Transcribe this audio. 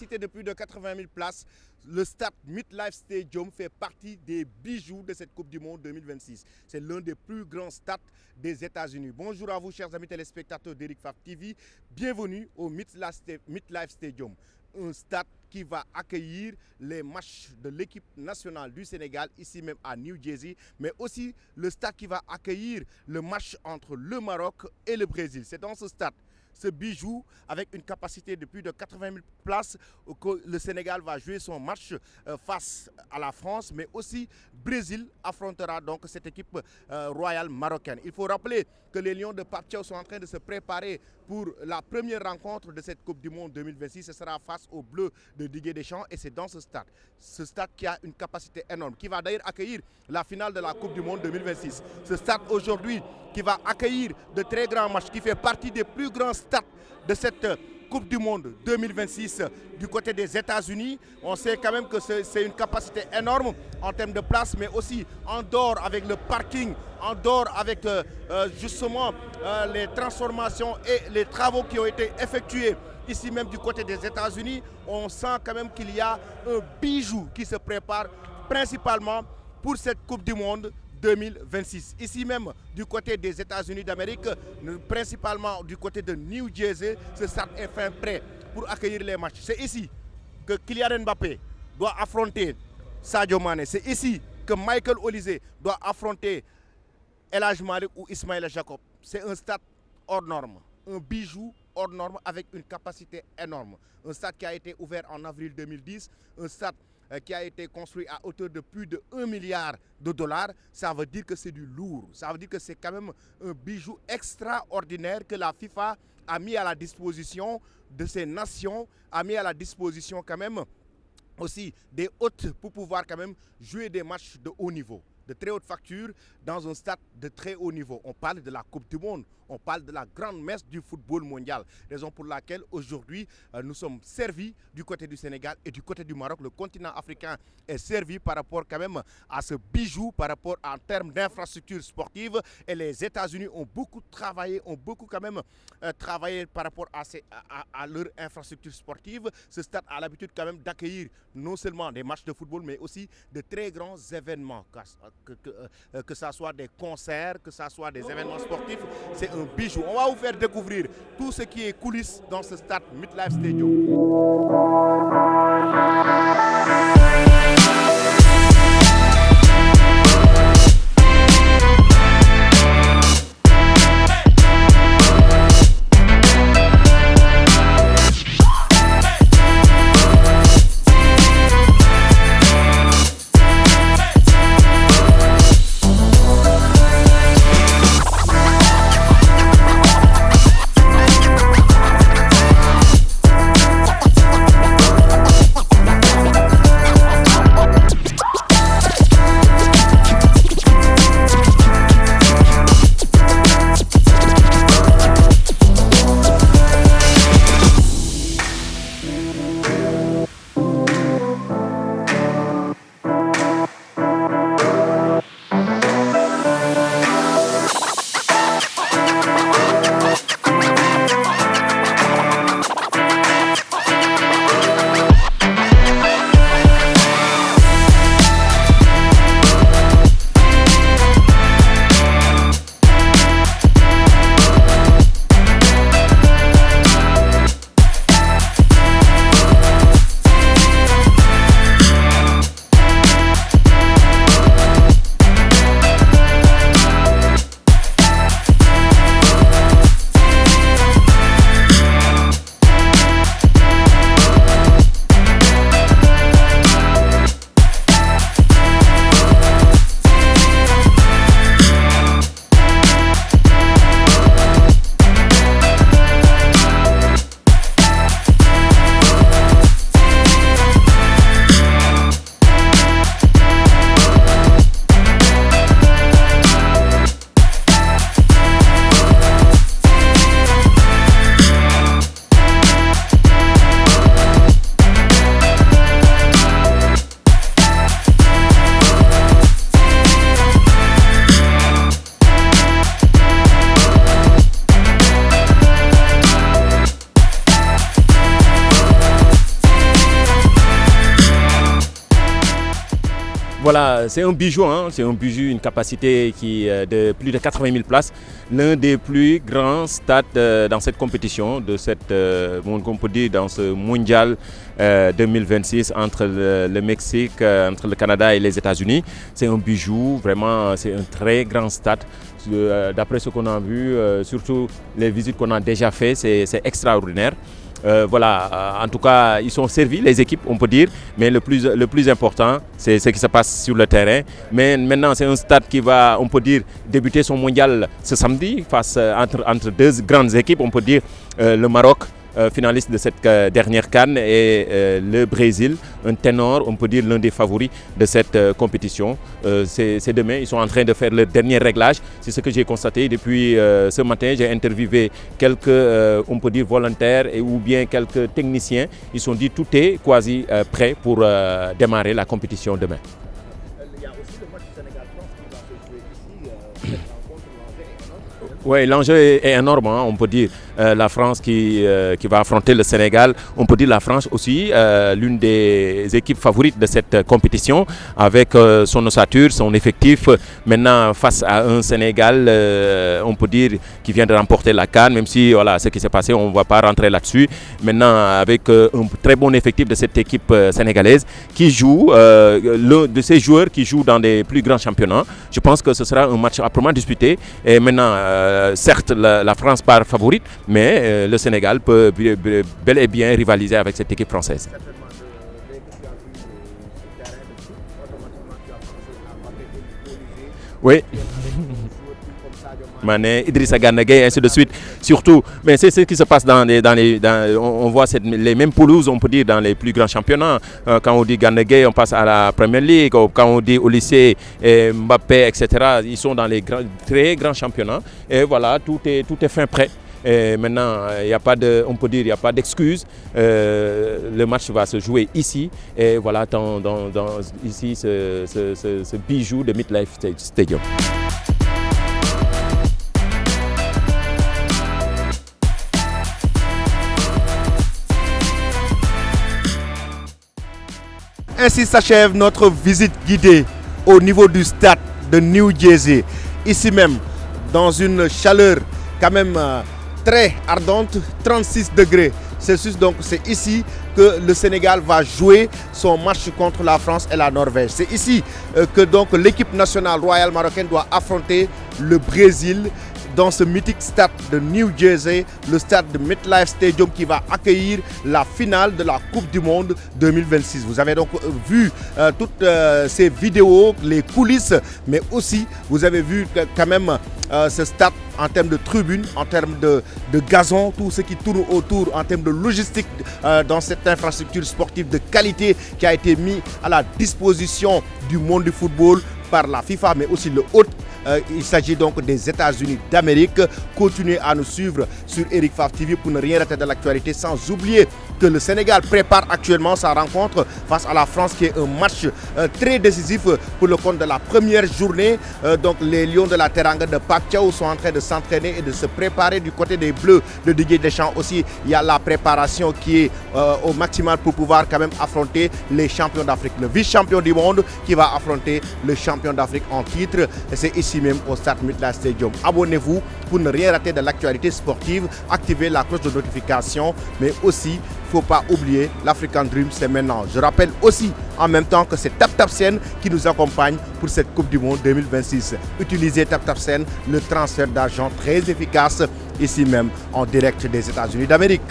capacité de plus de 80 000 places, le stade MetLife Stadium fait partie des bijoux de cette Coupe du Monde 2026. C'est l'un des plus grands stades des États-Unis. Bonjour à vous, chers amis téléspectateurs d'Eric Favre TV. Bienvenue au MetLife Stadium, un stade qui va accueillir les matchs de l'équipe nationale du Sénégal, ici même à New Jersey, mais aussi le stade qui va accueillir le match entre le Maroc et le Brésil. C'est dans ce stade, ce bijou, avec une capacité de plus de 80 000 places, que le Sénégal va jouer son match face à la France, mais aussi Brésil affrontera donc cette équipe royale marocaine. Il faut rappeler que les Lions de Pape Thiaw sont en train de se préparer pour la première rencontre de cette Coupe du Monde 2026. Ce sera face aux Bleus de Didier Deschamps et c'est dans ce stade qui a une capacité énorme, qui va d'ailleurs accueillir la finale de la Coupe du Monde 2026. Ce stade aujourd'hui qui va accueillir de très grands matchs, qui fait partie des plus grands stades de cette Coupe du Monde 2026 du côté des États-Unis. On sait quand même que c'est une capacité énorme en termes de place, mais aussi en dehors avec le parking, en dehors avec justement les transformations et les travaux qui ont été effectués ici même du côté des États-Unis. On sent quand même qu'il y a un bijou qui se prépare principalement pour cette Coupe du Monde 2026. Ici même du côté des États-Unis d'Amérique, principalement du côté de New Jersey, ce stade est fin prêt pour accueillir les matchs. C'est ici que Kylian Mbappé doit affronter Sadio Mané. C'est ici que Michael Olise doit affronter El Hadji Malick ou Ismaïla Jacob. C'est un stade hors norme, un bijou hors norme avec une capacité énorme. Un stade qui a été ouvert en avril 2010, un stade qui a été construit à hauteur de plus de 1 milliard de dollars. Ça veut dire que c'est du lourd. Ça veut dire que c'est quand même un bijou extraordinaire que la FIFA a mis à la disposition de ces nations, a mis à la disposition quand même aussi des hôtes pour pouvoir quand même jouer des matchs de haut niveau, de très haute facture, dans un stade de très haut niveau. On parle de la Coupe du Monde, on parle de la grande messe du football mondial. Raison pour laquelle aujourd'hui nous sommes servis du côté du Sénégal et du côté du Maroc. Le continent africain est servi par rapport quand même à ce bijou, par rapport en termes d'infrastructures sportives. Et les États-Unis ont beaucoup travaillé, ont beaucoup quand même travaillé par rapport à leur infrastructure sportive. Ce stade a l'habitude quand même d'accueillir non seulement des matchs de football, mais aussi de très grands événements, que ce soit des concerts, que ce soit des événements sportifs. C'est un bijou. On va vous faire découvrir tout ce qui est coulisses dans ce stade MetLife Stadium. Voilà, c'est un bijou, hein, c'est un bijou, une capacité de plus de 80 000 places, l'un des plus grands stades dans cette compétition, on peut dire dans ce mondial 2026 entre le Mexique, entre le Canada et les États-Unis. C'est un bijou, vraiment, c'est un très grand stade. D'après ce qu'on a vu, surtout les visites qu'on a déjà faites, c'est extraordinaire. Voilà, en tout cas, ils sont servis, les équipes, on peut dire, mais le plus important, c'est ce qui se passe sur le terrain. Mais maintenant, c'est un stade qui va, on peut dire, débuter son mondial ce samedi, entre deux grandes équipes, on peut dire le Maroc, finaliste de cette dernière CAN, et le Brésil, un ténor, on peut dire l'un des favoris de cette compétition. C'est demain, ils sont en train de faire le dernier réglage. C'est ce que j'ai constaté depuis ce matin. J'ai interviewé quelques, on peut dire, volontaires ou bien quelques techniciens. Ils sont dit tout est quasi prêt pour démarrer la compétition demain. Il y a aussi le match Sénégal-France qui va se jouer ici. Cette rencontre, l'enjeu est énorme. Oui, l'enjeu est énorme, hein, on peut dire. La France qui va affronter le Sénégal. On peut dire la France aussi, l'une des équipes favorites de cette compétition, avec son ossature, son effectif. Maintenant, face à un Sénégal, on peut dire, qui vient de remporter la CAN, même si voilà, ce qui s'est passé, on ne va pas rentrer là-dessus. Maintenant, avec un très bon effectif de cette équipe sénégalaise, qui joue, l'un de ces joueurs qui jouent dans les plus grands championnats. Je pense que ce sera un match âprement disputé. Et maintenant, certes, la France part favorite, mais le Sénégal peut bel et bien rivaliser avec cette équipe française. Oui. Mané, Idrissa Gana Gueye, ainsi de suite. Surtout, mais c'est ce qui se passe on voit les mêmes pelouses, on peut dire, dans les plus grands championnats. Quand on dit Gana Gueye, on passe à la Premier League. Quand on dit au lycée, Mbappé, etc., ils sont dans les très grands championnats. Et voilà, tout est fin prêt. Et maintenant, on peut dire, il n'y a pas d'excuse. Le match va se jouer ici. Et voilà, ici, ce bijou de MetLife Stadium. Ainsi s'achève notre visite guidée au niveau du stade de New Jersey. Ici même, dans une chaleur quand même très ardente, 36 degrés Celsius. Donc c'est ici que le Sénégal va jouer son match contre la France et la Norvège. C'est ici que donc l'équipe nationale royale marocaine doit affronter le Brésil dans ce mythique stade de New Jersey, le stade de MetLife Stadium qui va accueillir la finale de la Coupe du Monde 2026. Vous avez donc vu toutes ces vidéos, les coulisses, mais aussi vous avez vu quand même ce stade en termes de tribunes, en termes de gazon, tout ce qui tourne autour, en termes de logistique dans cette infrastructure sportive de qualité qui a été mis à la disposition du monde du football par la FIFA, mais aussi le haut. Il s'agit donc des États-Unis d'Amérique. Continuez à nous suivre sur Eric Favre TV pour ne rien rater de l'actualité, sans oublier que le Sénégal prépare actuellement sa rencontre face à la France, qui est un match très décisif pour le compte de la première journée. Donc les Lions de la Teranga de Pape Thiaw sont en train de s'entraîner et de se préparer. Du côté des Bleus de Didier Deschamps aussi, il y a la préparation qui est au maximal pour pouvoir quand même affronter les champions d'Afrique. Le vice-champion du monde qui va affronter le champion d'Afrique en titre. C'est ici même au stade MetLife Stadium. Abonnez-vous pour ne rien rater de l'actualité sportive. Activez la cloche de notification, mais aussi il ne faut pas oublier l'African Dream, c'est maintenant. Je rappelle aussi en même temps que c'est TapTapSend qui nous accompagne pour cette Coupe du Monde 2026. Utilisez TapTapSend, le transfert d'argent très efficace ici même en direct des États-Unis d'Amérique.